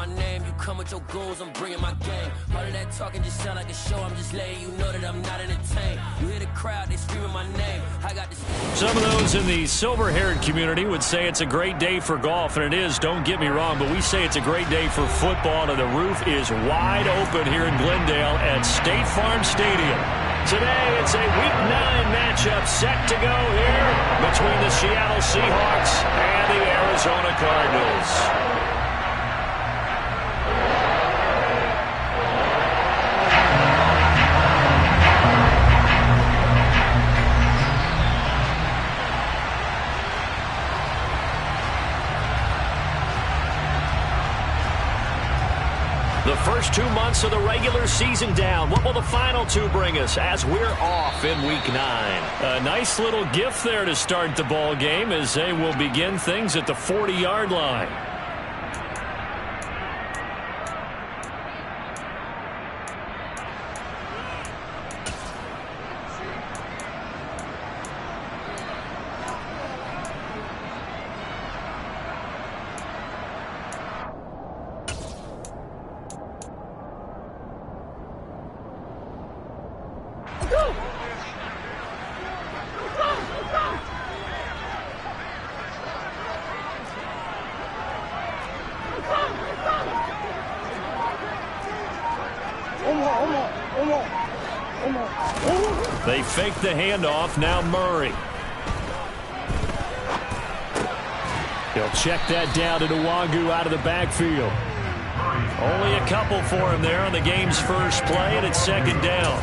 my name. You come with your goons, I'm bringing my game. All of that talking just sound like a show. I'm just letting you know that I'm not entertained. You hear the crowd, they screaming my name. I got this. Some of those in the silver-haired community would say it's a great day for golf, and it is, don't get me wrong, but we say it's a great day for football, and the roof is wide open here in Glendale at State Farm Stadium. Today, it's a Week 9 matchup set to go here between the Seattle Seahawks and the Arizona Cardinals. The first 2 months of the regular season down. What will the final two bring us as we're off in Week 9? A nice little gift there to start the ball game as they will begin things at the 40-yard line. They fake the handoff. Now Murray. He'll check that down to Nwangu out of the backfield. Only a couple for him there on the game's first play, and it's second down.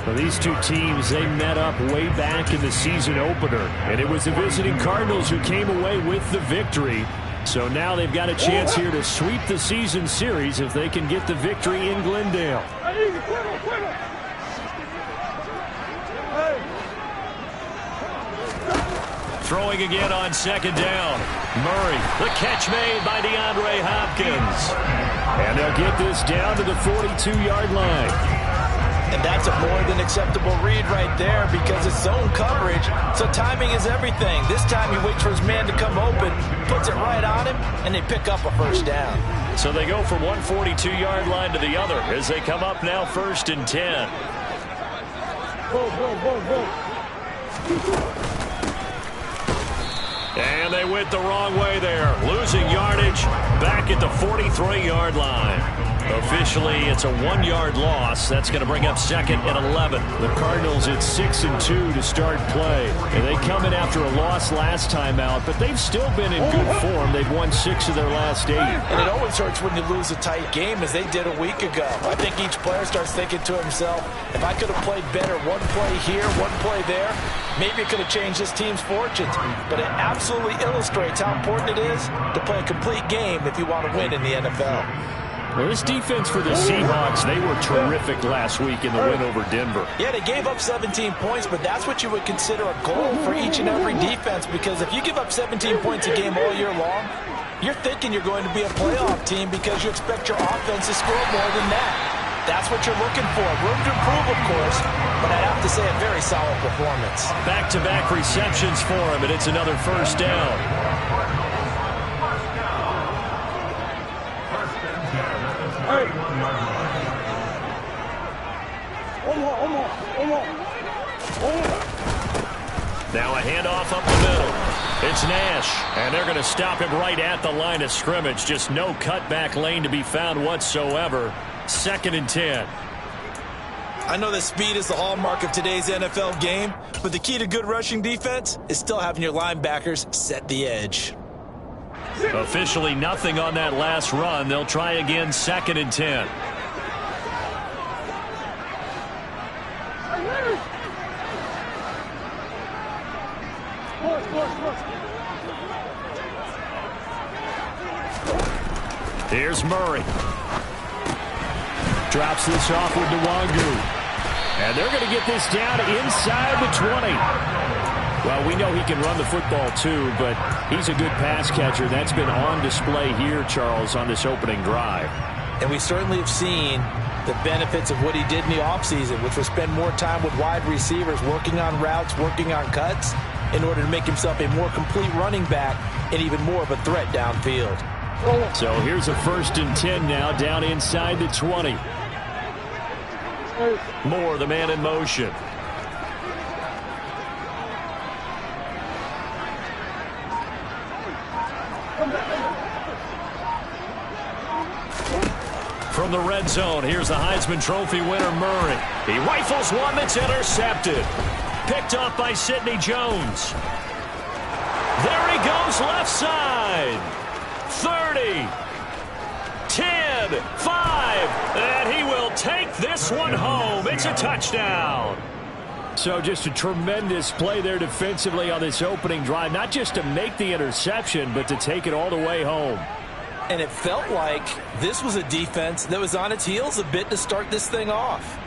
Well, these two teams, they met up way back in the season opener, and it was the visiting Cardinals who came away with the victory. So now they've got a chance here to sweep the season series if they can get the victory in Glendale. Throwing again on second down. Murray, the catch made by DeAndre Hopkins. And they'll get this down to the 42-yard line. And that's a more than acceptable read right there because it's zone coverage, so timing is everything. This time he waits for his man to come open, puts it right on him, and they pick up a first down. So they go from one 42-yard line to the other as they come up now 1st and 10. And they went the wrong way there, losing yardage back at the 43-yard line. Officially, it's a 1-yard loss. That's going to bring up 2nd and 11. The Cardinals at 6 and 2 to start play. And they come in after a loss last time out, but they've still been in good form. They've won 6 of their last 8. And it always hurts when you lose a tight game, as they did a week ago. I think each player starts thinking to himself, if I could have played better one play here, one play there, maybe it could have changed this team's fortunes. But it absolutely illustrates how important it is to play a complete game if you want to win in the NFL. Well, this defense for the Seahawks, they were terrific last week in the win over Denver. Yeah, they gave up 17 points, but that's what you would consider a goal for each and every defense, because if you give up 17 points a game all year long, you're thinking you're going to be a playoff team because you expect your offense to score more than that. That's what you're looking for. Room to improve, of course, but I'd have to say a very solid performance. Back-to-back receptions for him, and it's another first down. Now a handoff up the middle. It's Nash, and they're going to stop him right at the line of scrimmage. Just no cutback lane to be found whatsoever. 2nd and 10. I know that speed is the hallmark of today's NFL game, but the key to good rushing defense is still having your linebackers set the edge. Officially nothing on that last run. They'll try again 2nd and 10. Here's Murray. Drops this off with Nwangu. And they're going to get this down inside the 20. Well, we know he can run the football too, but he's a good pass catcher. That's been on display here, Charles, on this opening drive. And we certainly have seen the benefits of what he did in the offseason, which was spend more time with wide receivers, working on routes, working on cuts, in order to make himself a more complete running back and even more of a threat downfield. So here's a 1st and 10 now, down inside the 20. Moore, the man in motion. From the red zone, here's the Heisman Trophy winner, Murray. He rifles one that's intercepted. Picked off by Sidney Jones. There he goes, left side. 30, 10, 5, and he will take this one home. It's a touchdown. So just a tremendous play there defensively on this opening drive, not just to make the interception, but to take it all the way home. And it felt like this was a defense that was on its heels a bit to start this thing off.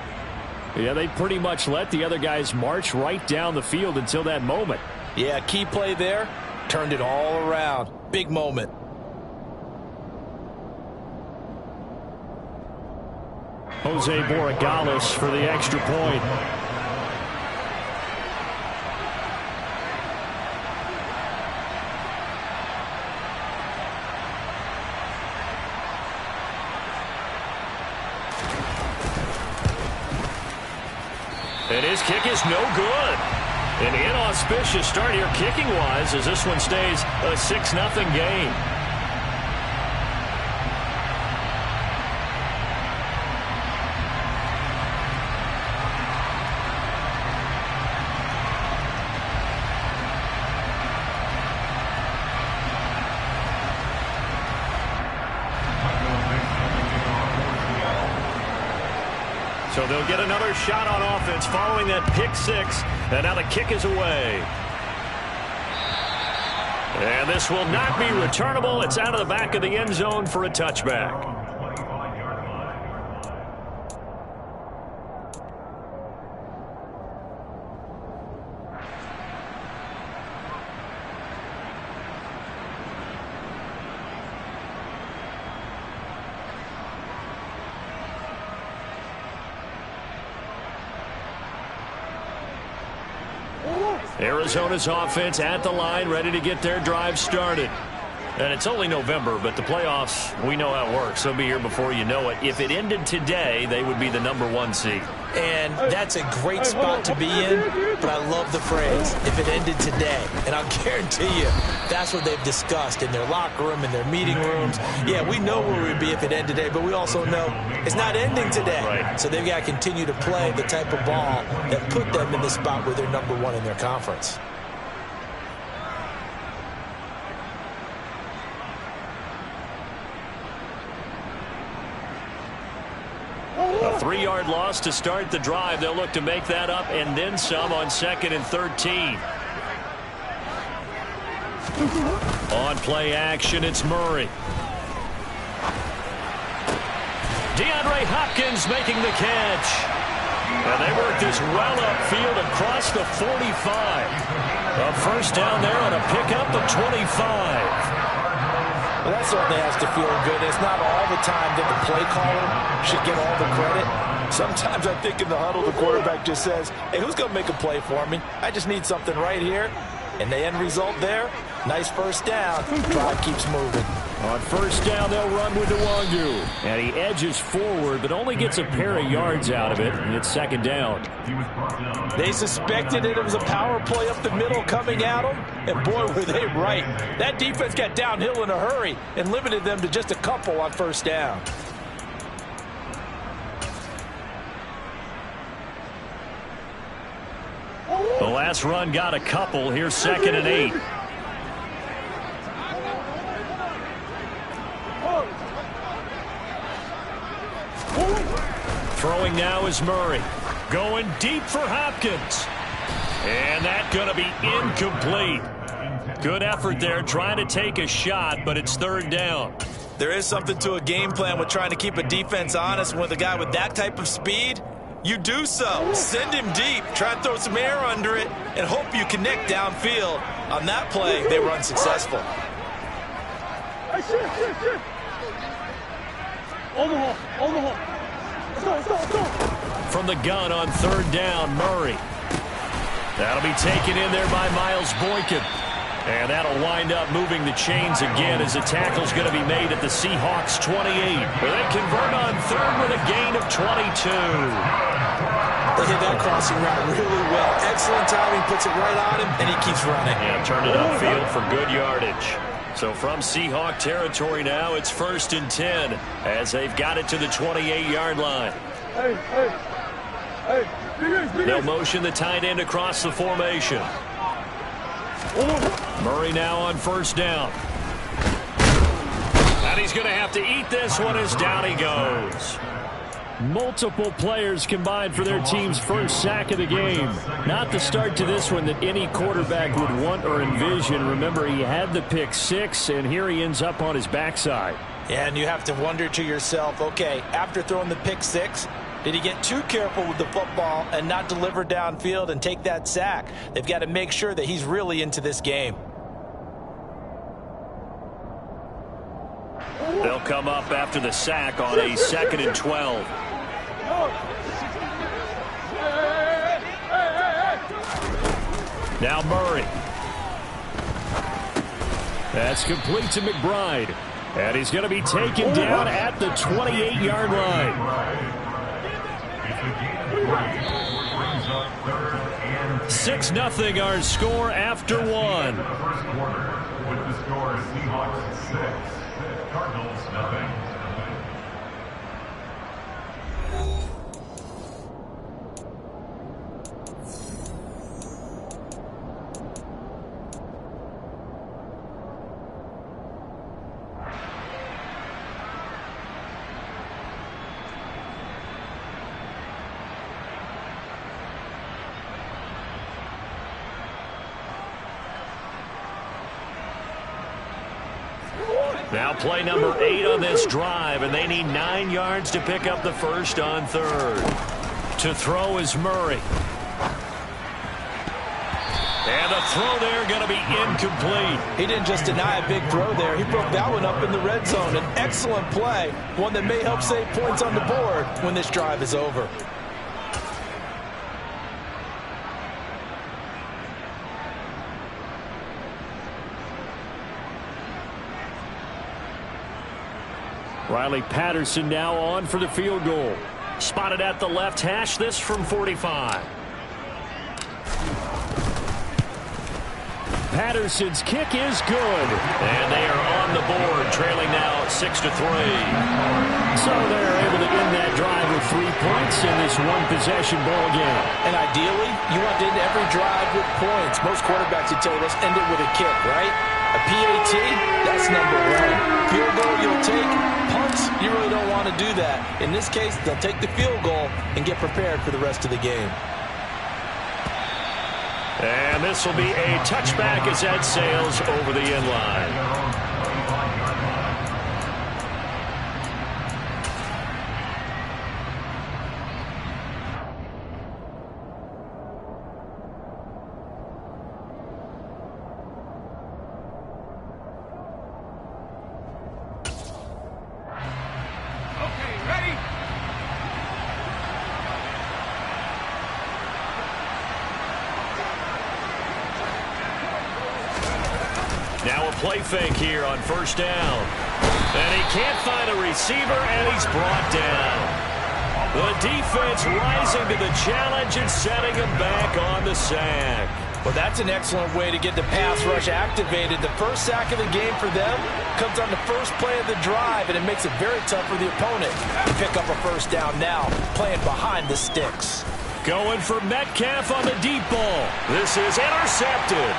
Yeah, they pretty much let the other guys march right down the field until that moment. Yeah, key play there, turned it all around. Big moment. Jose Borregales for the extra point. And his kick is no good. An inauspicious start here kicking-wise as this one stays a 6-0 game. So they'll get another shot on offense following that pick six. And now the kick is away. And this will not be returnable. It's out of the back of the end zone for a touchback. Arizona's offense at the line, ready to get their drive started. And it's only November, but the playoffs, we know how it works. They'll be here before you know it. If it ended today, they would be the #1 seed. And that's a great spot to be in, but I love the phrase, if it ended today. And I'll guarantee you, that's what they've discussed in their locker room, in their meeting rooms. Yeah, we know where we'd be if it ended today, but we also know it's not ending today. Right. So they've got to continue to play the type of ball that put them in the spot where they're #1 in their conference. A 3-yard loss to start the drive. They'll look to make that up and then some on 2nd and 13. On play action, it's Murray. DeAndre Hopkins making the catch. And they work this well upfield across the 45. A first down there on a pickup of 25. Well, that certainly has to feel good. It's not all the time that the play caller should get all the credit. Sometimes I think in the huddle, the quarterback just says, hey, who's going to make a play for me? I just need something right here. And the end result there, nice first down. Drive keeps moving. On first down, they'll run with Nwangu. And he edges forward, but only gets a pair of yards out of it. And it's 2nd down. They suspected it was a power play up the middle coming at them. And boy, were they right. That defense got downhill in a hurry and limited them to just a couple on first down. The last run got a couple. Here's 2nd and 8. Throwing now is Murray. Going deep for Hopkins. And that's going to be incomplete. Good effort there trying to take a shot, but it's 3rd down. There is something to a game plan with trying to keep a defense honest. With a guy with that type of speed, you do so. Send him deep. Try and throw some air under it and hope you connect downfield. On that play, they were unsuccessful. From the gun on 3rd down, Murray. That'll be taken in there by Miles Boykin. And that'll wind up moving the chains again as the tackle's going to be made at the Seahawks 28. But they convert on third with a gain of 22. They hit that crossing route really well. Excellent timing, puts it right on him, and he keeps running. Yeah, turned it upfield for good yardage. So from Seahawk territory now, it's 1st and 10 as they've got it to the 28-yard line. They'll motion the tight end across the formation. Murray now on 1st down. And he's going to have to eat this one as down he goes. Multiple players combined for their team's first sack of the game. Not the start to this one that any quarterback would want or envision. Remember, he had the pick 6, and here he ends up on his backside. Yeah, and you have to wonder to yourself, okay, after throwing the pick 6, did he get too careful with the football and not deliver downfield and take that sack? They've got to make sure that he's really into this game. They'll come up after the sack on a 2nd and 12. Now Murray. That's complete to McBride. And he's going to be taken down at the 28-yard line. 6-0 our score after one. First quarter with the score Seahawks 6, Cardinals 0. Now play number 8 on this drive, and they need 9 yards to pick up the first on 3rd. To throw is Murray. And the throw there going to be incomplete. He didn't just deny a big throw there. He broke that one up in the red zone. An excellent play, one that may help save points on the board when this drive is over. Riley Patterson now on for the field goal. Spotted at the left hash, this from 45. Patterson's kick is good. And they are on the board, trailing now 6-3. So they're able to end that drive with 3 points in this one-possession ball game. And ideally, you want to end every drive with points. Most quarterbacks would tell you, let's end it with a kick, right? A PAT, that's number 1. Field goal you'll take. Punts, you really don't want to do that. In this case, they'll take the field goal and get prepared for the rest of the game. And this will be a touchback as that sails over the end line. Now a play fake here on 1st down. And he can't find a receiver, and he's brought down. The defense rising to the challenge and setting him back on the sack. Well, that's an excellent way to get the pass rush activated. The first sack of the game for them comes on the first play of the drive, and it makes it very tough for the opponent to pick up a 1st down now, playing behind the sticks. Going for Metcalf on the deep ball. This is intercepted.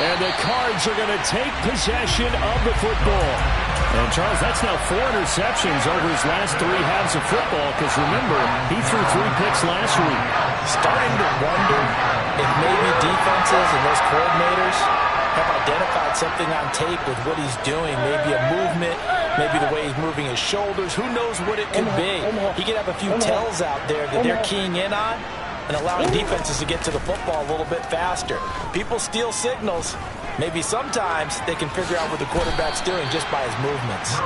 And the Cards are going to take possession of the football. And, Charles, that's now 4 interceptions over his last 3 halves of football, because, remember, he threw 3 picks last week. Starting to wonder if maybe defenses and those coordinators have identified something on tape with what he's doing. Maybe a movement, maybe the way he's moving his shoulders. Who knows what it could be? He could have a few tells out there that they're keying in on and allowing defenses to get to the football a little bit faster. People steal signals. Maybe sometimes they can figure out what the quarterback's doing just by his movements.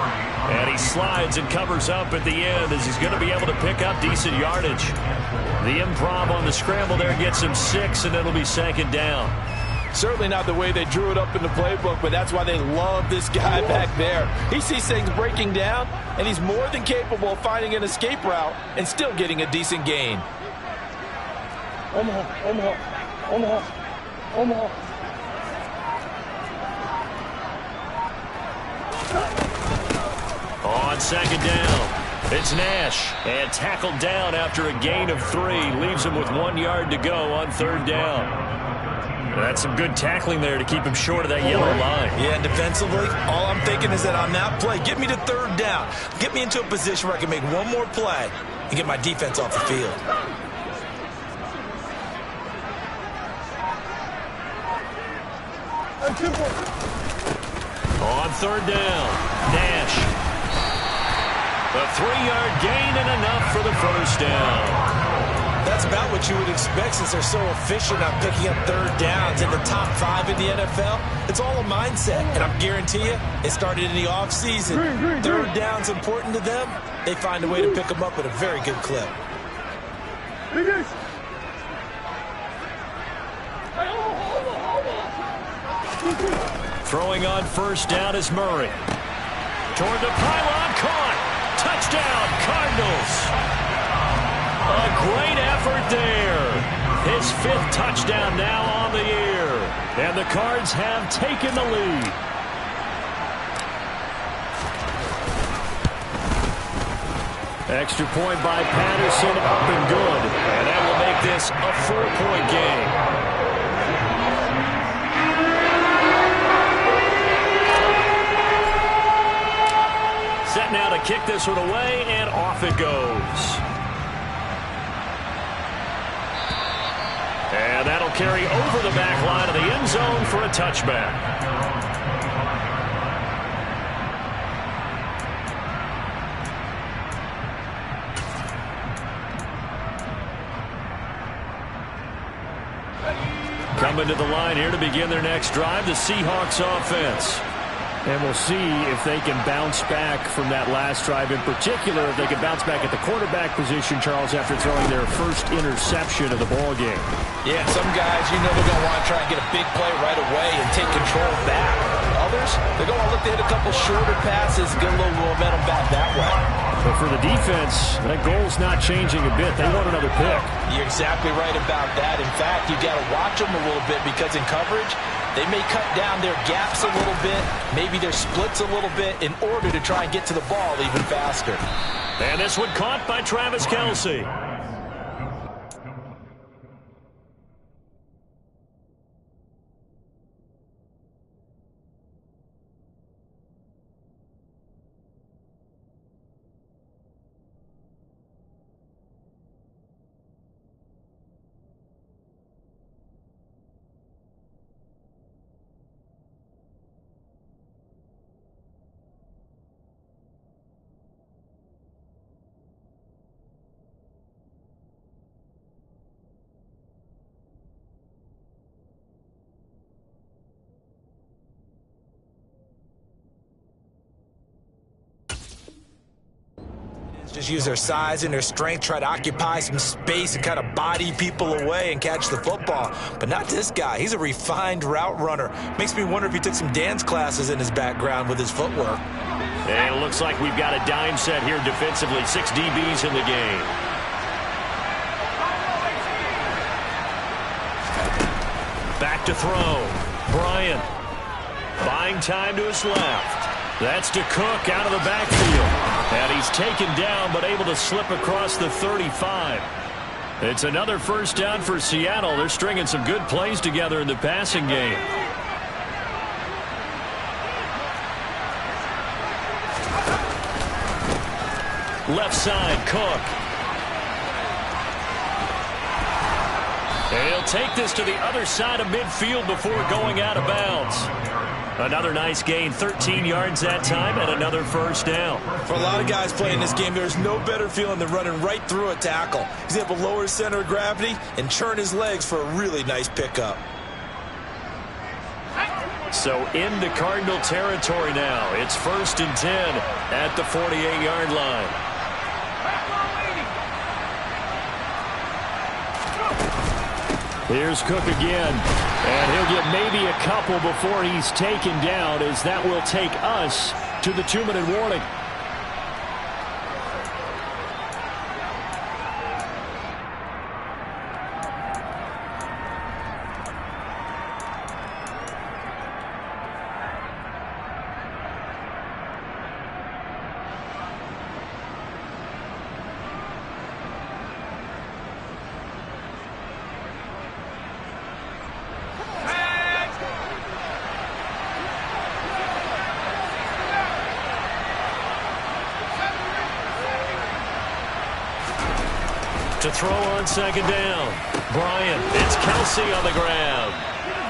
And he slides and covers up at the end as he's going to be able to pick up decent yardage. The improv on the scramble there gets him 6, and it'll be 2nd down. Certainly not the way they drew it up in the playbook, but that's why they love this guy back there. He sees things breaking down, and he's more than capable of finding an escape route and still getting a decent gain. On 2nd down, it's Nash, and tackled down after a gain of 3. Leaves him with 1 yard to go on 3rd down. That's some good tackling there to keep him short of that yellow line. Yeah, and defensively, all I'm thinking is that on that play, get me to 3rd down. Get me into a position where I can make one more play and get my defense off the field. On 3rd down, Nash. A 3-yard gain and enough for the 1st down. That's about what you would expect since they're so efficient on picking up 3rd downs in the top 5 in the NFL. It's all a mindset, and I guarantee you, it started in the offseason. 3rd down's important to them. They find a way to pick them up at a very good clip. Throwing on 1st down is Murray. Toward the pylon, caught. Touchdown, Cardinals. A great effort there. His 5th touchdown now on the year. And the Cards have taken the lead. Extra point by Patterson, up and good. And that will make this a 4-point game. Set now to kick this one away, and off it goes. And that'll carry over the back line of the end zone for a touchback. Coming to the line here to begin their next drive, the Seahawks offense. And we'll see if they can bounce back from that last drive. In particular, if they can bounce back at the quarterback position, Charles, after throwing their first interception of the ball game. Yeah, some guys, you know they're going to want to try and get a big play right away and take control back. Others, they're going to look to hit a couple shorter passes, get a little momentum back that way. But for the defense, that goal's not changing a bit. They want another pick. You're exactly right about that. In fact, you got to watch them a little bit because in coverage, they may cut down their gaps a little bit, maybe their splits a little bit in order to try and get to the ball even faster. And this one caught by Travis Kelce. Just use their size and their strength, try to occupy some space and kind of body people away and catch the football. But not this guy. He's a refined route runner. Makes me wonder if he took some dance classes in his background with his footwork. And it looks like we've got a dime set here defensively. 6 DBs in the game. Back to throw. Bryant. Buying time to his left. That's to Cook out of the backfield. And he's taken down, but able to slip across the 35. It's another first down for Seattle. They're stringing some good plays together in the passing game. Left side, Cook. And he'll take this to the other side of midfield before going out of bounds. Another nice gain, 13 yards that time, and another first down. For a lot of guys playing this game, there's no better feeling than running right through a tackle. He's able to lower his center of gravity and churn his legs for a really nice pickup. So into Cardinal territory now. It's 1st and 10 at the 48-yard line. Here's Cook again, and he'll get maybe a couple before he's taken down, as that will take us to the 2-minute warning. To throw on second down. Bryant, it's Kelsey on the ground.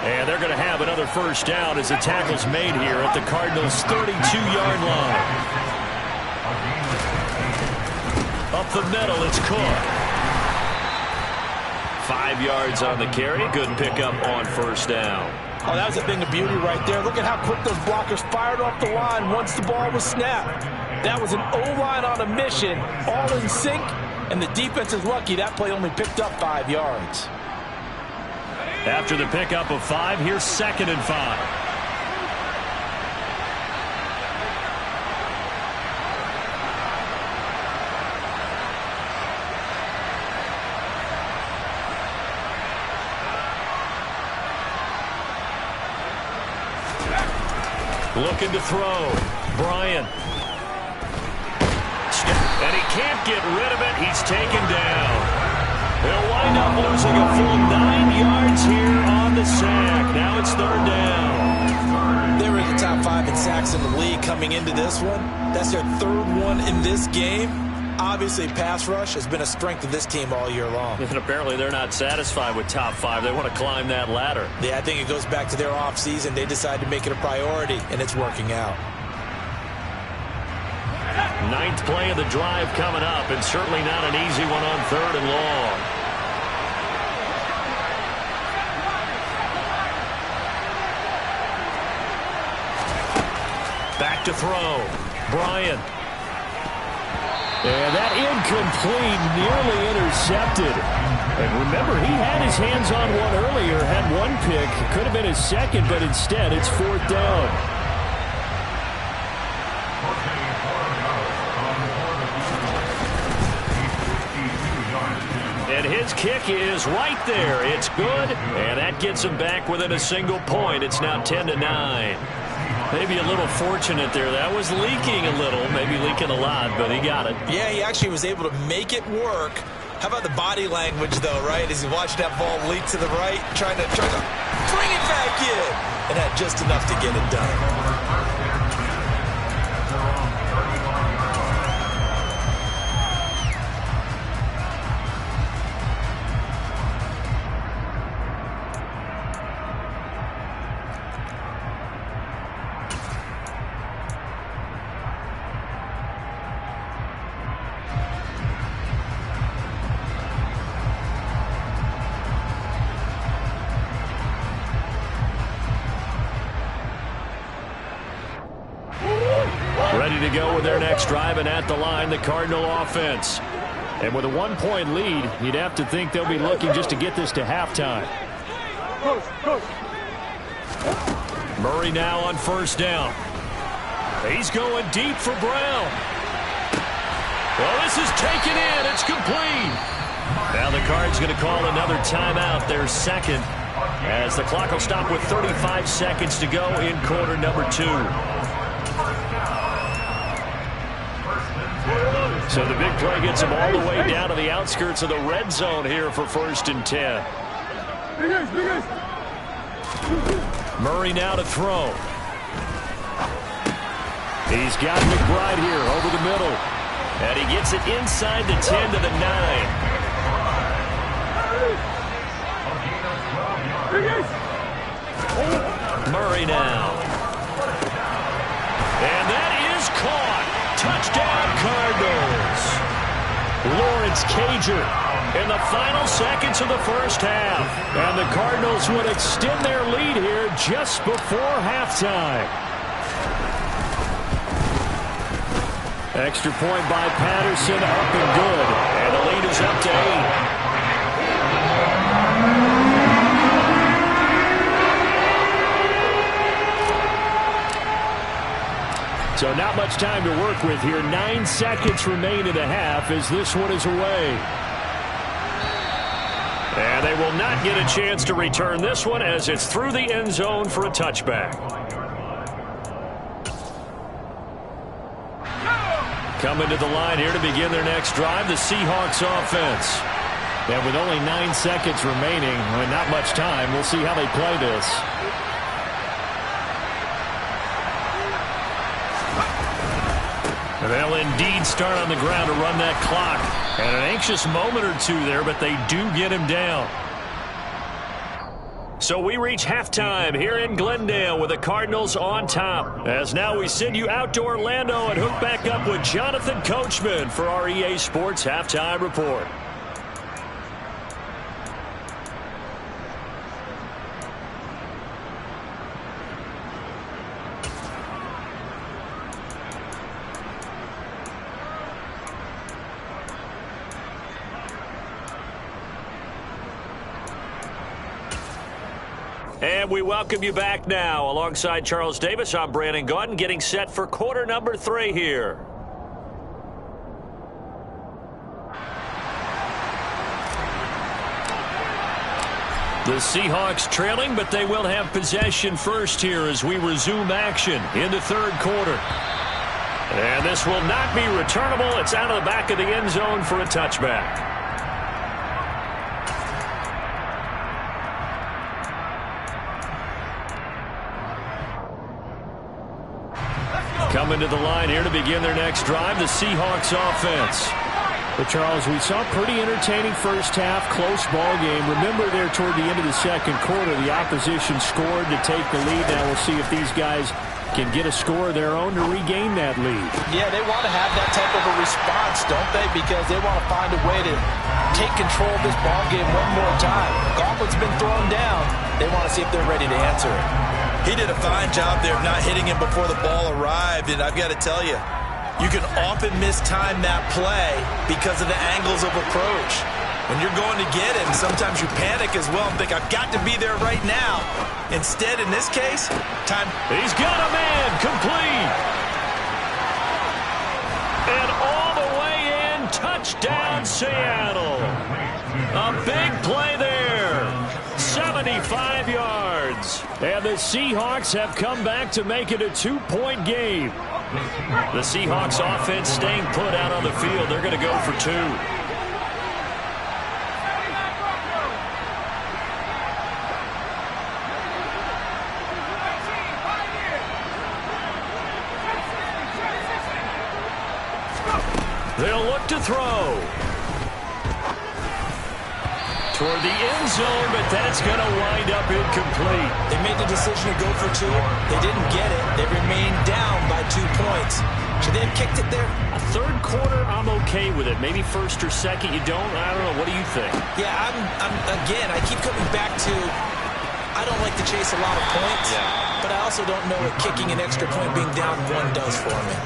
And they're going to have another first down as the tackle's made here at the Cardinals' 32-yard line. Up the middle, it's Cook. 5 yards on the carry. Good pickup on first down. Oh, that was a thing of beauty right there. Look at how quick those blockers fired off the line once the ball was snapped. That was an O-line on a mission, all in sync. And the defense is lucky that play only picked up 5 yards. After the pickup of 5, here's 2nd and 5. Looking to throw. Bryant. And he can't get rid of it. He's taken down. He'll wind up losing a full 9 yards here on the sack. Now it's 3rd down. They were in the top 5 in sacks in the league coming into this one. That's their 3rd one in this game. Obviously, pass rush has been a strength of this team all year long. And apparently they're not satisfied with top 5. They want to climb that ladder. Yeah, I think it goes back to their offseason. They decided to make it a priority, and it's working out. 9th play of the drive coming up, and certainly not an easy one on 3rd and long. Back to throw. Bryant. And that incomplete, nearly intercepted. And remember, he had his hands on one earlier, had one pick. Could have been his 2nd, but instead it's 4th down. And his kick is right there. It's good, and that gets him back within a single point. It's now 10-9. Maybe a little fortunate there. That was leaking a little, maybe leaking a lot, but he got it. Yeah, he actually was able to make it work. How about the body language, though, right? As he watched that ball leak to the right, trying to bring it back in, and had just enough to get it done. Ready to go with their next drive, and at the line, the Cardinal offense. And with a 1-point lead, you'd have to think they'll be looking just to get this to halftime. Murray now on first down. He's going deep for Brown. Well, this is taken in. It's complete. Now the Cards going to call another timeout, their 2nd, as the clock will stop with 35 seconds to go in quarter number 2. So the big play gets him all the way down to the outskirts of the red zone here for 1st and 10. Murray now to throw. He's got McBride here over the middle. And he gets it inside the 10 to the 9. Murray now. And that is caught. Touchdown, Cardinals. Lawrence Cager in the final seconds of the first half. And the Cardinals would extend their lead here just before halftime. Extra point by Patterson, up and good. And the lead is up to 8. not much time to work with here. 9 seconds remain in the half as this one is away. And they will not get a chance to return this one as it's through the end zone for a touchback. Coming to the line here to begin their next drive, the Seahawks offense. And with only 9 seconds remaining, and not much time, we'll see how they play this. And they'll indeed start on the ground to run that clock. And an anxious moment or two there, but they do get him down. So we reach halftime here in Glendale with the Cardinals on top. As now we send you out to Orlando and hook back up with Jonathan Coachman for our EA Sports Halftime Report. And we welcome you back now. Alongside Charles Davis, I'm Brandon Gaudin, getting set for quarter number 3 here. The Seahawks trailing, but they will have possession first here as we resume action in the third quarter. And this will not be returnable. It's out of the back of the end zone for a touchback. Coming to the line here to begin their next drive, the Seahawks offense. But Charles, we saw a pretty entertaining first half, close ball game. Remember there toward the end of the second quarter, the opposition scored to take the lead. Now we'll see if these guys can get a score of their own to regain that lead. Yeah, they want to have that type of a response, don't they? Because they want to find a way to take control of this ball game one more time. Gauntlet's been thrown down. They want to see if they're ready to answer it. He did a fine job there of not hitting him before the ball arrived, and I've got to tell you, you can often mistime that play because of the angles of approach. When you're going to get him, sometimes you panic as well and think, I've got to be there right now. Instead, in this case, time. He's got a man, complete. And all the way in, touchdown Seattle. A big play there. 75 yards. And the Seahawks have come back to make it a 2-point game. The Seahawks offense staying put out on the field. They're going to go for 2. They'll look to throw. Toward the end zone, but that's going to wind up incomplete. They made the decision to go for 2. They didn't get it. They remained down by 2 points. Should they have kicked it there? A third quarter, I'm okay with it. Maybe first or second, you don't. I don't know. What do you think? Yeah, again, I keep coming back to I don't like to chase a lot of points, but I also don't know what kicking an extra point being down 1 does for me.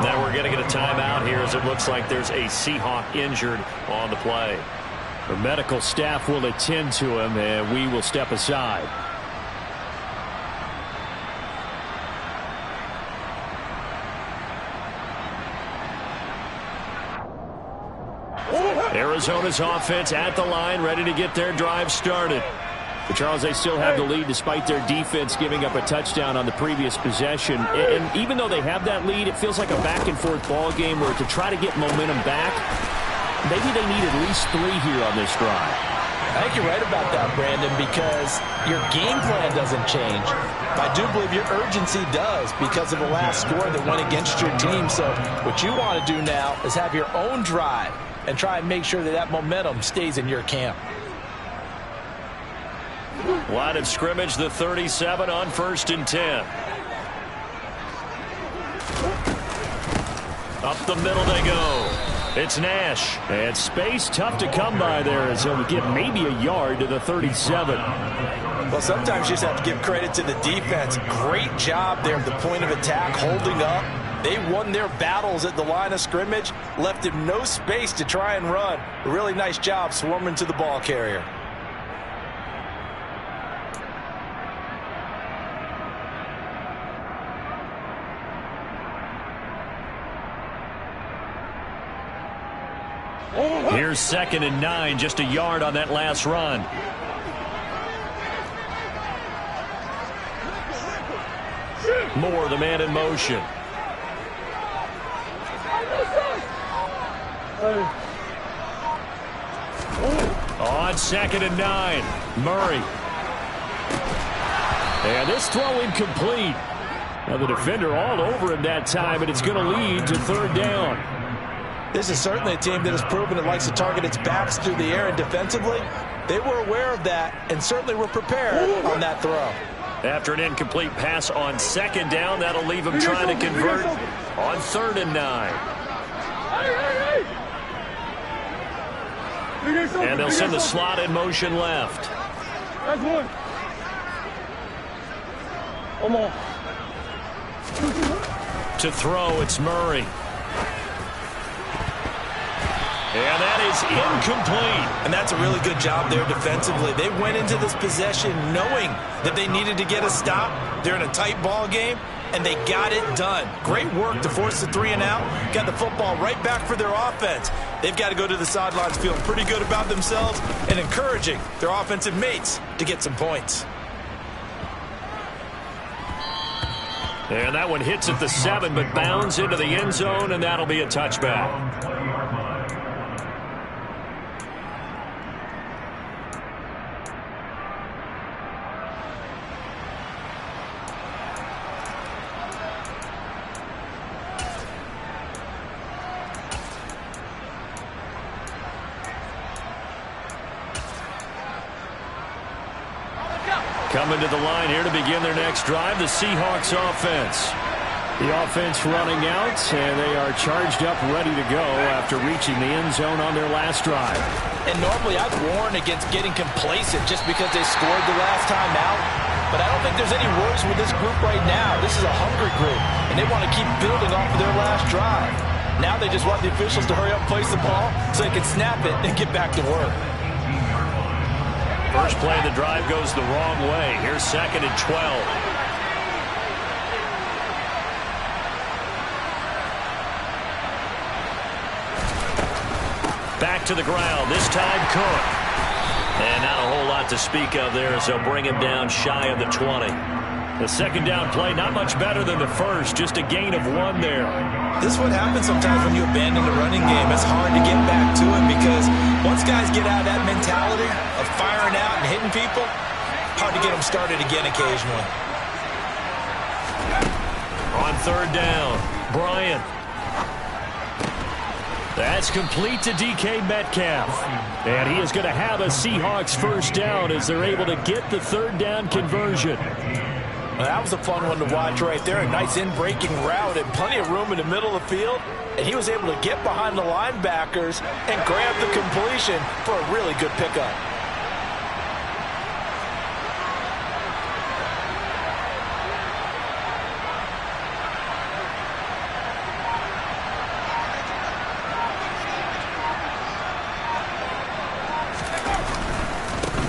Now we're going to get a timeout here as it looks like there's a Seahawk injured on the play. The medical staff will attend to him, and we will step aside. Arizona's offense at the line, ready to get their drive started. But Charles, they still have the lead despite their defense giving up a touchdown on the previous possession. And even though they have that lead, it feels like a back-and-forth ball game where to try to get momentum back, maybe they need at least 3 here on this drive. I think you're right about that, Brandon, because your game plan doesn't change. I do believe your urgency does because of the last score that went against your team. So what you want to do now is have your own drive and try and make sure that that momentum stays in your camp. Line of scrimmage, the 37 on 1st and 10. Up the middle they go. It's Nash. And space tough to come by there as he'll get maybe a yard to the 37. Well, sometimes you just have to give credit to the defense. Great job there at the point of attack, holding up. They won their battles at the line of scrimmage, left him no space to try and run. A really nice job swarming to the ball carrier. Here's 2nd and 9, just a yard on that last run. Moore, the man in motion. On 2nd and 9, Murray. And this throw incomplete. Now the defender all over him that time, and it's going to lead to 3rd down. This is certainly a team that has proven it likes to target its backs through the air, and defensively, they were aware of that and certainly were prepared on that throw. After an incomplete pass on 2nd down, that'll leave him trying to convert on 3rd and 9. And they'll send the slot in motion left. That's one. One more. To throw, it's Murray. And that is incomplete. And that's a really good job there defensively. They went into this possession knowing that they needed to get a stop. They're in a tight ball game, and they got it done. Great work to force the 3 and out. Got the football right back for their offense. They've got to go to the sidelines feeling pretty good about themselves and encouraging their offensive mates to get some points. And that one hits at the 7, but bounds into the end zone, and that'll be a touchback. Coming to the line here to begin their next drive, the Seahawks offense. The offense running out, and they are charged up, ready to go after reaching the end zone on their last drive. And normally I'd warn against getting complacent just because they scored the last time out. But I don't think there's any worries with this group right now. This is a hungry group, and they want to keep building off of their last drive. Now they just want the officials to hurry up and place the ball so they can snap it and get back to work. First play of the drive goes the wrong way. Here's 2nd and 12. Back to the ground. This time Cook. And not a whole lot to speak of there as they'll bring him down shy of the 20. The 2nd down play not much better than the first. Just a gain of 1 there. This is what happens sometimes when you abandon the running game. It's hard to get back to it because once guys get out of that mentality of firing out and hitting people, hard to get them started again occasionally. On 3rd down, Bryant. That's complete to DK Metcalf. And he is going to have a Seahawks first down as they're able to get the 3rd down conversion. Well, that was a fun one to watch right there. A nice in-breaking route and plenty of room in the middle of the field. And he was able to get behind the linebackers and grab the completion for a really good pickup.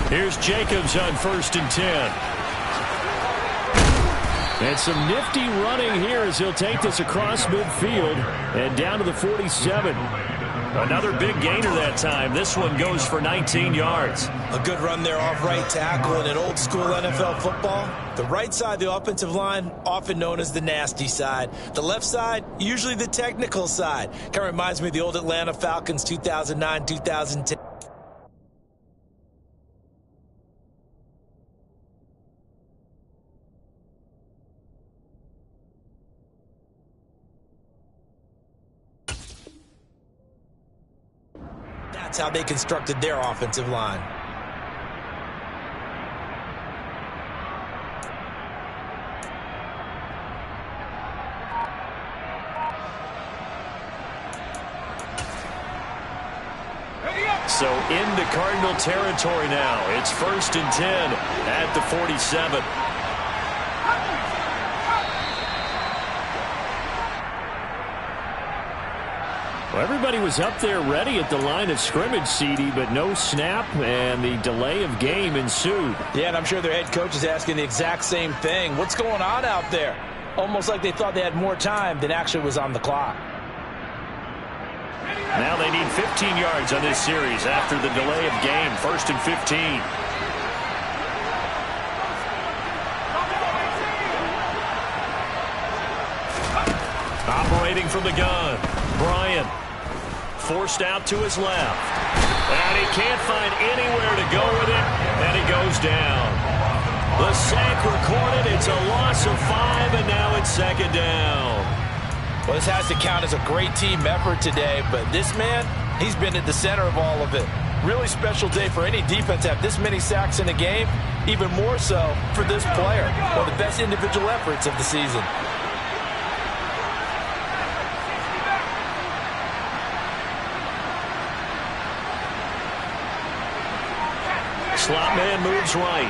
Here's Jacobs on 1st and 10. And some nifty running here as he'll take this across midfield and down to the 47. Another big gainer that time. This one goes for 19 yards. A good run there off right tackle. In an old school NFL football, the right side of the offensive line, often known as the nasty side. The left side, usually the technical side. Kind of reminds me of the old Atlanta Falcons 2009, 2010. That's how they constructed their offensive line. So into Cardinal territory now. It's 1st and 10 at the 47. Well, everybody was up there ready at the line of scrimmage, CD, but no snap, and the delay of game ensued. Yeah, and I'm sure their head coach is asking the exact same thing. What's going on out there? Almost like they thought they had more time than actually was on the clock. Now they need 15 yards on this series after the delay of game. 1st and 15. Operating from the gun, Bryant forced out to his left. And he can't find anywhere to go with it, and he goes down. The sack recorded. It's a loss of 5, and now it's 2nd down. Well, this has to count as a great team effort today, but this man, he's been at the center of all of it. Really special day for any defense to have this many sacks in a game, even more so for this player. One of the best individual efforts of the season. Slot man moves right.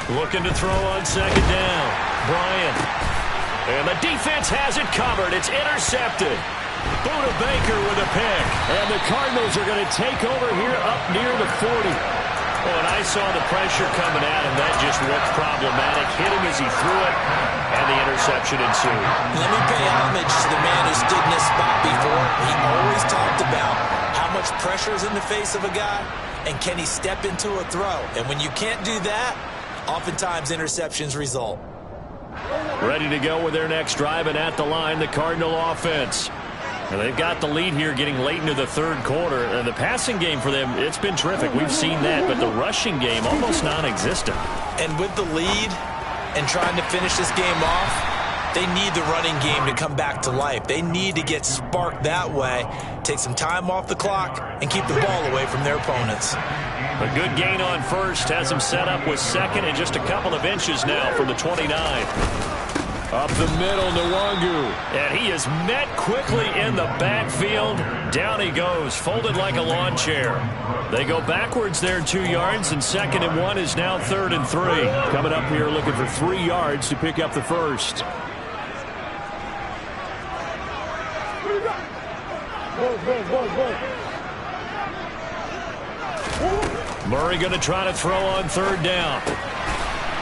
Looking to throw on 2nd down. Bryant. And the defense has it covered. It's intercepted. Buda Baker with a pick. And the Cardinals are going to take over here up near the 40. Oh, and I saw the pressure coming at him. That just looked problematic. Hit him as he threw it. And the interception ensued. Let me pay homage to the man who stood in this spot before. He always talked about how much pressure is in the face of a guy and can he step into a throw. And when you can't do that, oftentimes interceptions result. Ready to go with their next drive, and at the line, the Cardinal offense. And they've got the lead here getting late into the 3rd quarter. And the passing game for them, it's been terrific. We've seen that, but the rushing game almost non-existent. And with the lead and trying to finish this game off, they need the running game to come back to life. They need to get sparked that way, take some time off the clock, and keep the ball away from their opponents. A good gain on 1st has him set up with 2nd and just a couple of inches now from the 29. Up the middle, Nwangu. And he is met quickly in the backfield. Down he goes, folded like a lawn chair. They go backwards there 2 yards, and 2nd and 1 is now 3rd and 3. Coming up here looking for 3 yards to pick up the 1st. Murray going to try to throw on 3rd down.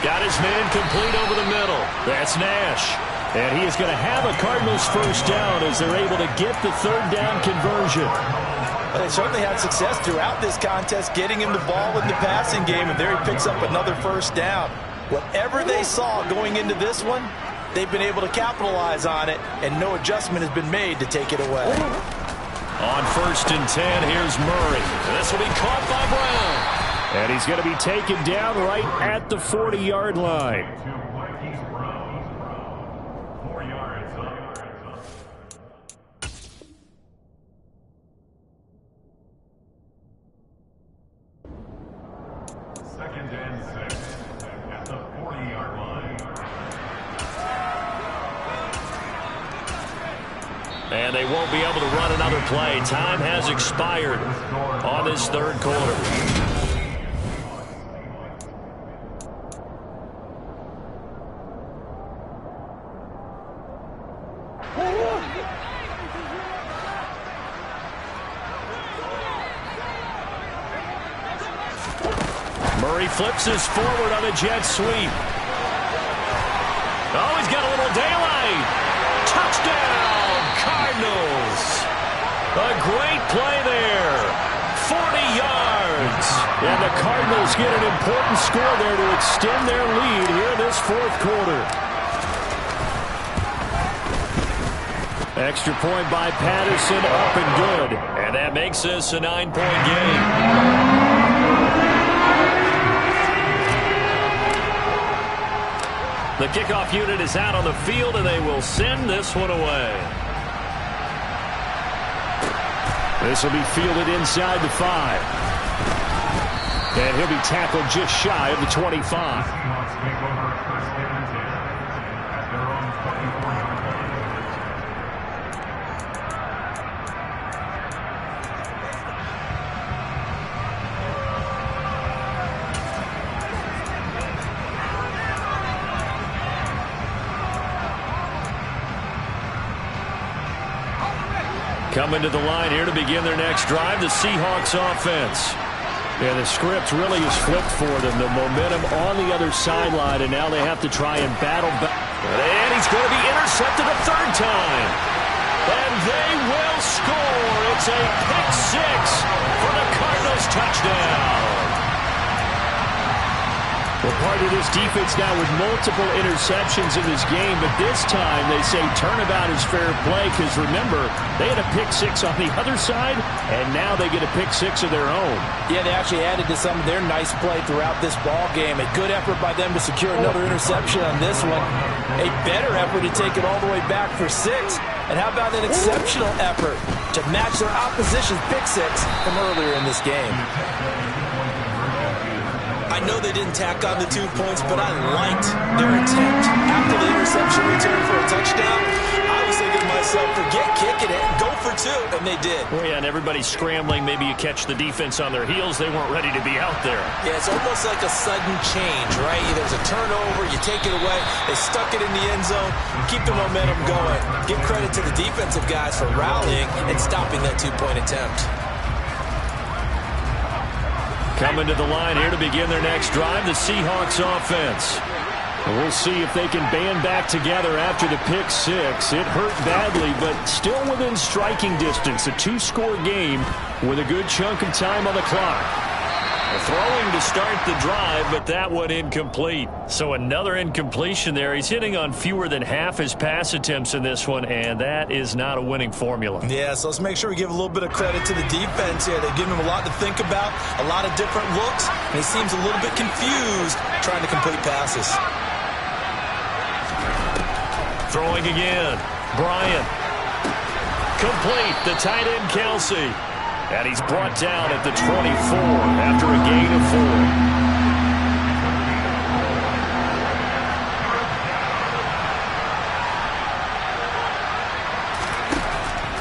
Got his man complete over the middle. That's Nash. And he is going to have a Cardinals 1st down as they're able to get the 3rd down conversion. Well, they certainly had success throughout this contest, getting him the ball in the passing game, and there he picks up another 1st down. Whatever they saw going into this one, they've been able to capitalize on it, and no adjustment has been made to take it away. On 1st and 10, here's Murray. This will be caught by Brown. And he's going to be taken down right at the 40-yard line. 4 yards. Second and 6 at the 40-yard line. And they won't be able to run another play. Time has expired on this 3rd quarter. Murray flips this forward on a jet sweep. Oh, he's got a little daylight. Touchdown, Cardinals. A great play there. 40 yards. And the Cardinals get an important score there to extend their lead here in this 4th quarter. Extra point by Patterson, up and good. And that makes this a 9-point game. The kickoff unit is out on the field, and they will send this one away. This will be fielded inside the 5. And he'll be tackled just shy of the 25. Coming to the line here to begin their next drive, the Seahawks offense. Yeah, the script really is flipped for them. The momentum on the other sideline, and now they have to try and battle back. And he's going to be intercepted a third time. And they will score. It's a pick six for the Cardinals touchdown. Well, part of this defense now with multiple interceptions in this game, but this time they say turnabout is fair play because, remember, they had a pick six on the other side, and now they get a pick six of their own. Yeah, they actually added to some of their nice play throughout this ball game. A good effort by them to secure another interception on this one. A better effort to take it all the way back for six. And how about an exceptional effort to match their opposition's pick six from earlier in this game? I know they didn't tack on the 2 points, but I liked their attempt. After the interception return for a touchdown, I was thinking to myself, forget kicking it, go for two, and they did. Well, yeah, and everybody's scrambling. Maybe you catch the defense on their heels. They weren't ready to be out there. Yeah, it's almost like a sudden change, right? There's a turnover, you take it away, they stuck it in the end zone, keep the momentum going. Give credit to the defensive guys for rallying and stopping that 2-point attempt. Coming to the line here to begin their next drive, the Seahawks offense. And we'll see if they can band back together after the pick six. It hurt badly, but still within striking distance. A 2-score game with a good chunk of time on the clock. Throwing to start the drive, but that one incomplete. So another incompletion there. He's hitting on fewer than half his pass attempts in this one, and that is not a winning formula. Yeah, so let's make sure we give a little bit of credit to the defense here. They've given him a lot to think about, a lot of different looks, and he seems a little bit confused trying to complete passes. Throwing again. Bryant. Complete. The tight end, Kelsey. And he's brought down at the 24 after a gain of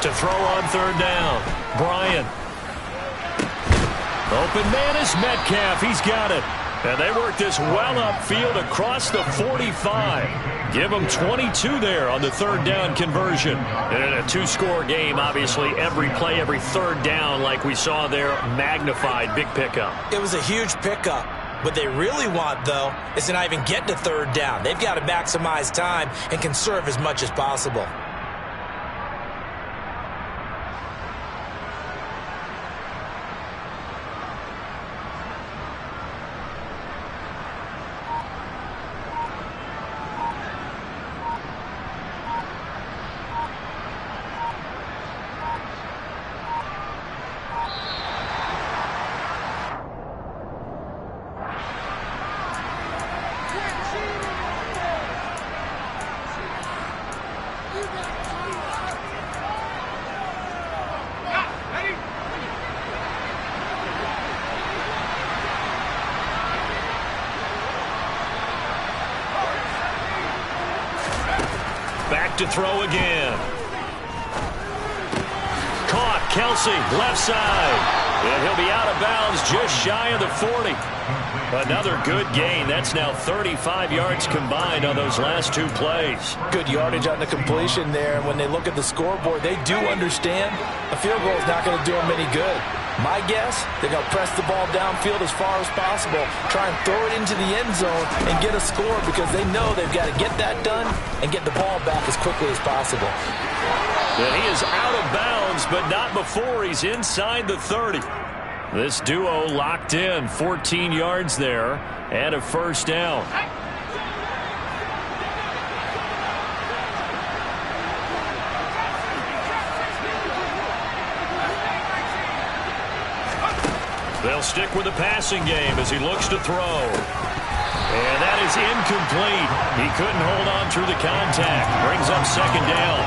4. To throw on third down. Bryant. Open man is Metcalf. He's got it. And they work this well upfield across the 45. Give them 22 there on the third down conversion. And in a 2-score game, obviously, every play, every third down, like we saw there, magnified. Big pickup. It was a huge pickup. What they really want, though, is to not even get to third down. They've got to maximize time and conserve as much as possible. Back to throw again. Caught. Kelsey, left side. And he'll be out of bounds just shy of the 40. Another good gain. That's now 35 yards combined on those last 2 plays. Good yardage on the completion there. And when they look at the scoreboard, they do understand a field goal is not going to do them any good. My guess, they're going to press the ball downfield as far as possible, try and throw it into the end zone and get a score because they know they've got to get that done and get the ball back as quickly as possible. And he is out of bounds, but not before he's inside the 30. This duo locked in, 14 yards there, and a first down. They'll stick with the passing game as he looks to throw. And that is incomplete. He couldn't hold on through the contact. Brings up second down.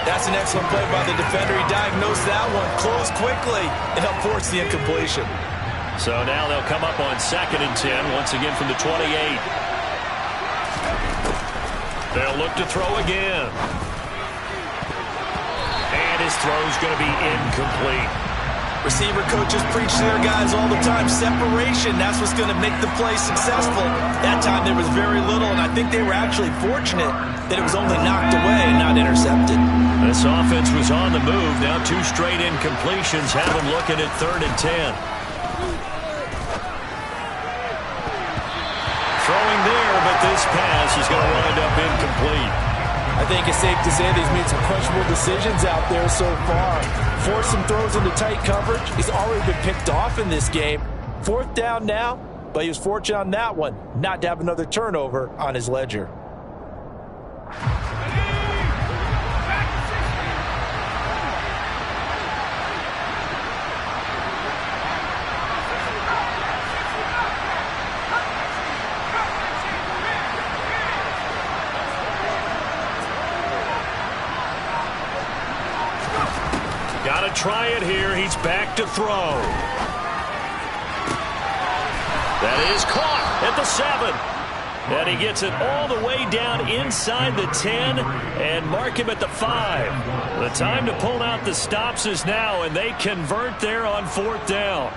That's an excellent play by the defender. He diagnosed that one, closed quickly, and helped force the incompletion. So now they'll come up on 2nd and 10, once again from the 28. They'll look to throw again. And his throw's going to be incomplete. Receiver coaches preach to their guys all the time. Separation, that's what's going to make the play successful. That time there was very little, and I think they were actually fortunate that it was only knocked away and not intercepted. This offense was on the move. Now 2 straight incompletions have them looking at 3rd and 10. throwing there, but this pass is going to wind up incomplete. I think it's safe to say that he's made some questionable decisions out there so far. Forced some throws into tight coverage. He's already been picked off in this game. 4th down now, but he was fortunate on that one not to have another turnover on his ledger. Got to try it here. He's back to throw. That is caught at the 7. And he gets it all the way down inside the 10 and mark him at the 5. The time to pull out the stops is now, and they convert there on 4th down.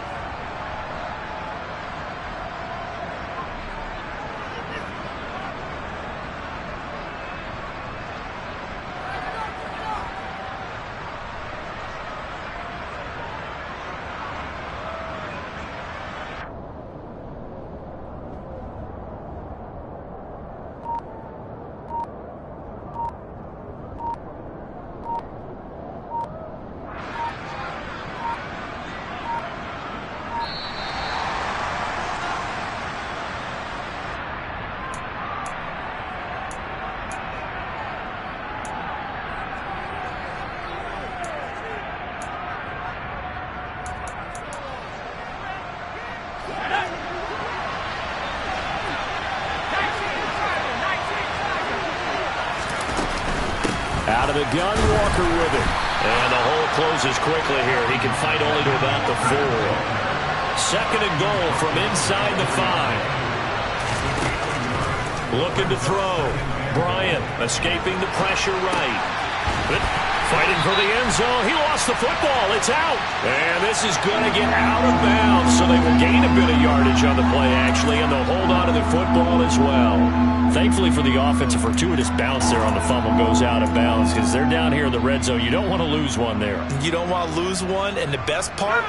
Out of the gun, Walker with it. And the hole closes quickly here. He can fight only to about the 4. 2nd and goal from inside the 5. Looking to throw. Bryant escaping the pressure right. But fighting for the end zone. He lost the football. It's out. And this is going to get out of bounds, so they will gain a bit of yardage on the play, actually, and they'll hold on to the football as well. Thankfully for the offense, a fortuitous bounce there on the fumble goes out of bounds because they're down here in the red zone. You don't want to lose one there. You don't want to lose one, and the best part,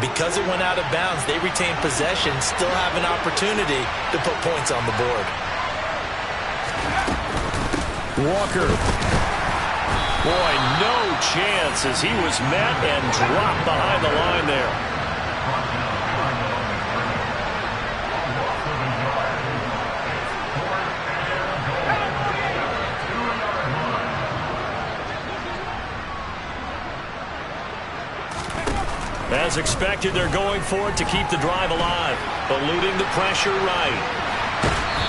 because it went out of bounds, they retain possession, still have an opportunity to put points on the board. Walker. Boy, no chance as he was met and dropped behind the line there. As expected, they're going for it to keep the drive alive. Eluding the pressure right.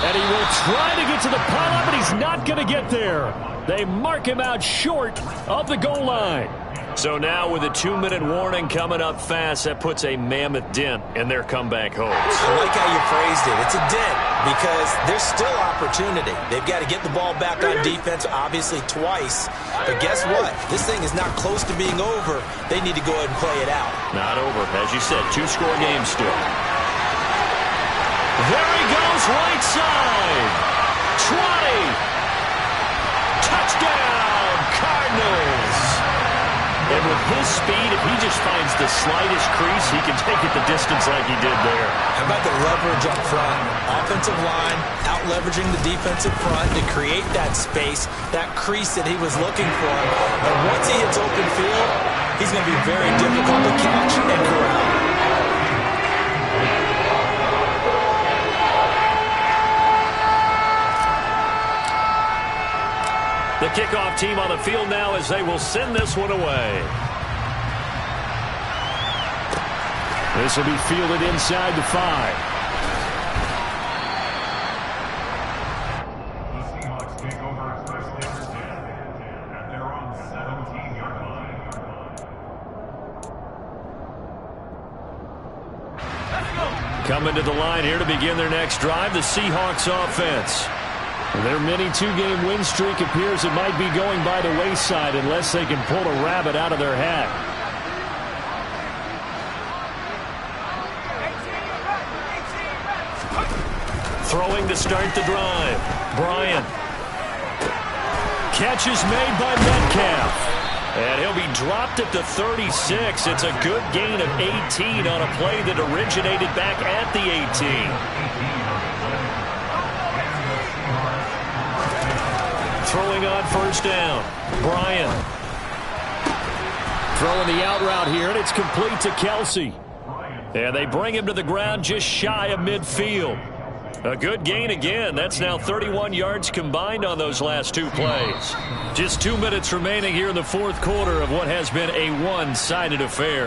And he will try to get to the pile, but he's not going to get there. They mark him out short of the goal line. So now with a 2-minute warning coming up fast, that puts a mammoth dent in their comeback hopes. I like how you phrased it. It's a dent because there's still opportunity. They've got to get the ball back on defense, obviously twice. But guess what? This thing is not close to being over. They need to go ahead and play it out. Not over. As you said, 2-score game still. There he goes, right side. 20. Touchdown, Cardinals. And with his speed, if he just finds the slightest crease, he can take it the distance like he did there. How about the leverage up front? Offensive line out-leveraging the defensive front to create that space, that crease that he was looking for. And once he hits open field, he's going to be very difficult to catch and corral. The kickoff team on the field now as they will send this one away. This will be fielded inside the 5. The Seahawks take over first and 10, and they're on the 17-yard line. Coming to the line here to begin their next drive, the Seahawks offense. Their mini 2-game win streak appears it might be going by the wayside unless they can pull a rabbit out of their hat. Throwing to start the drive. Bryant. Catch is made by Metcalf. And he'll be dropped at the 36. It's a good gain of 18 on a play that originated back at the 18. Throwing on first down. Bryant. Throwing the out route here, and it's complete to Kelsey. And they bring him to the ground just shy of midfield. A good gain again. That's now 31 yards combined on those last two plays. Just 2 minutes remaining here in the fourth quarter of what has been a one-sided affair.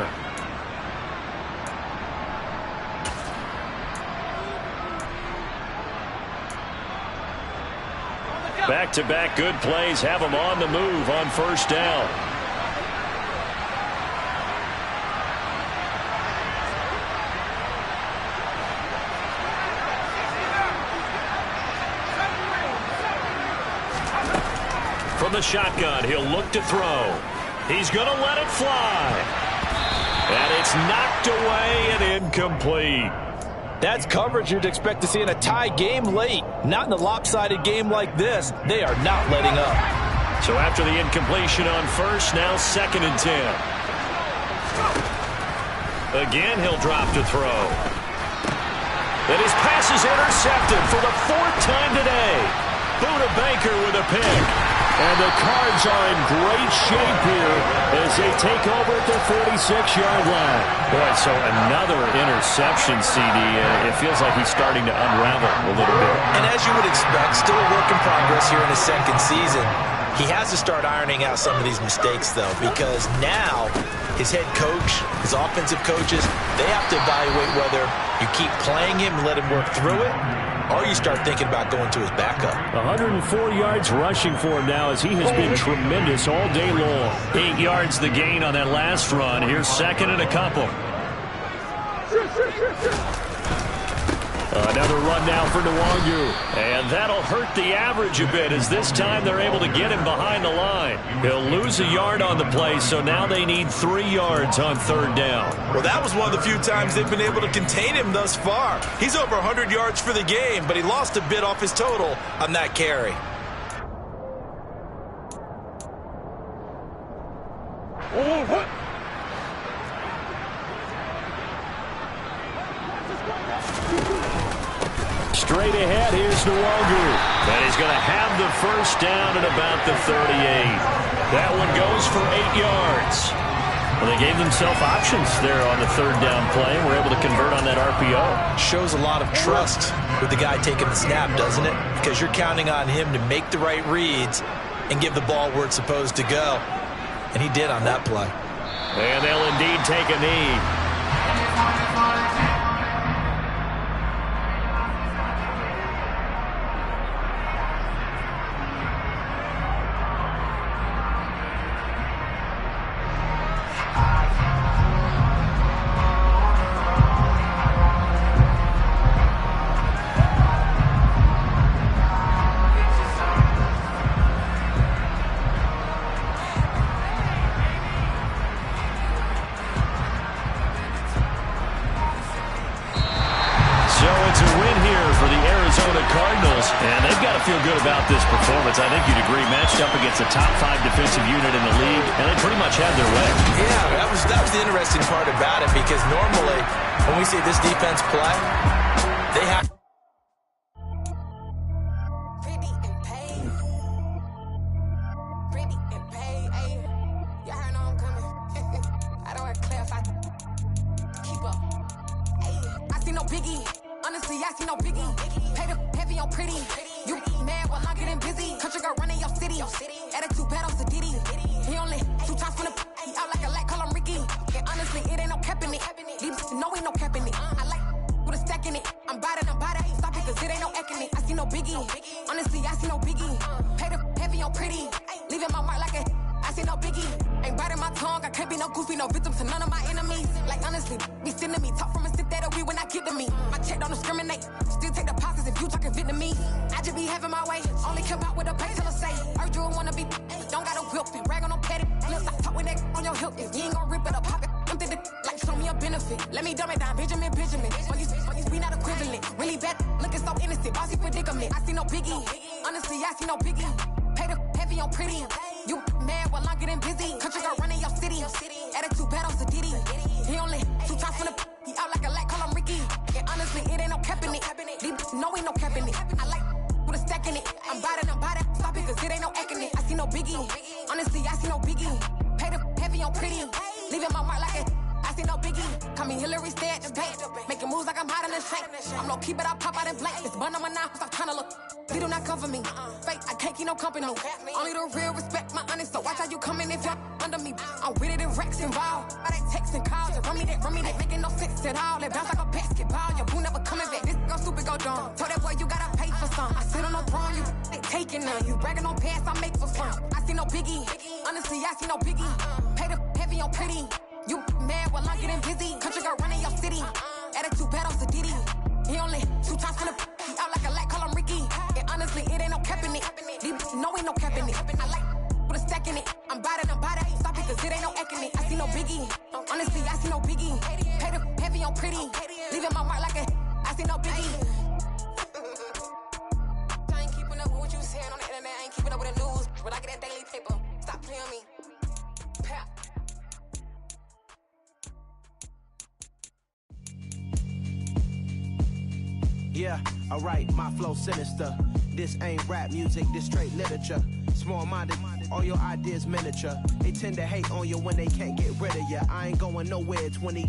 Back-to-back good plays have them on the move on first down. From the shotgun, he'll look to throw. He's going to let it fly. And it's knocked away and incomplete. That's coverage you'd expect to see in a tie game late. Not in a lopsided game like this. They are not letting up. So after the incompletion on first, now 2nd and 10. Again, he'll drop to throw. And his pass is intercepted for the 4th time today. Buda Baker with a pick. And the Cards are in great shape here as they take over at their 46-yard line. Boy, so another interception, CD. It feels like he's starting to unravel a little bit. And as you would expect, still a work in progress here in his 2nd season. He has to start ironing out some of these mistakes, though, because now his head coach, his offensive coaches, they have to evaluate whether you keep playing him and let him work through it, or you start thinking about going to his backup. 104 yards rushing for him now as he has been tremendous all day long. 8 yards the gain on that last run. Here's 2nd and a couple. Another run now for Nwangu. And that'll hurt the average a bit as this time they're able to get him behind the line. He'll lose a yard on the play, so now they need 3 yards on 3rd down. Well, that was one of the few times they've been able to contain him thus far. He's over 100 yards for the game, but he lost a bit off his total on that carry. Straight ahead, here's Nwangu. And he's going to have the first down at about the 38. That one goes for 8 yards. Well, they gave themselves options there on the 3rd down play. We're able to convert on that RPO. Shows a lot of trust with the guy taking the snap, doesn't it? Because you're counting on him to make the right reads and give the ball where it's supposed to go. And he did on that play. And they'll indeed take a knee. I think you'd agree, matched up against the top 5 defensive unit in the league, and they pretty much had their way. Yeah, that was the interesting part about it, because normally when we see this defense play, they have No, ain't no cap in it. I like with a stack in it. I'm body, stop it, cause it ain't no heavy on pretty. Leaving my mark like it. I see no biggie. Call me Hillary, stay at the bank. Making moves like I'm hot in the shank. I'm low key, but I pop out in blank. It's bun on my knife, stop trying to look. They do not come for me. Fake, I can't keep no company. Only the real respect my honest. So watch how you coming if you're under me. I'm with it in Rex involved. I they texting calls and run me that, making no sense at all. They bounce like a basketball. Your boo never coming back. This go stupid, go dumb. Told that boy you gotta pay for some. I sit on no throne, you ain't taking none. You bragging on pants, I make for fun. I see no biggie. Honestly, I see no biggie. Pay the heavy on pretty. You mad while I'm getting busy. Country girl running your city. Attitude bad on Diddy. He only 2 times from the he out like a light, call him Ricky. And honestly, it ain't no cap in it. These know ain't no cap in it. I like put a stack in it. I'm bout it. Stop it, cause it ain't no eck in it. I see no biggie. Honestly, I see no biggie. Pay the heavy on pretty. Leaving my mark like a I see no biggie. I ain't keeping up with what you saying on the internet. I ain't keeping up with the news. But I get that daily paper. Stop playing me. Pap. Yeah, alright, my flow sinister. This ain't rap music, this straight literature. Small-minded, all your ideas miniature. They tend to hate on you when they can't get rid of you. I ain't going nowhere, 20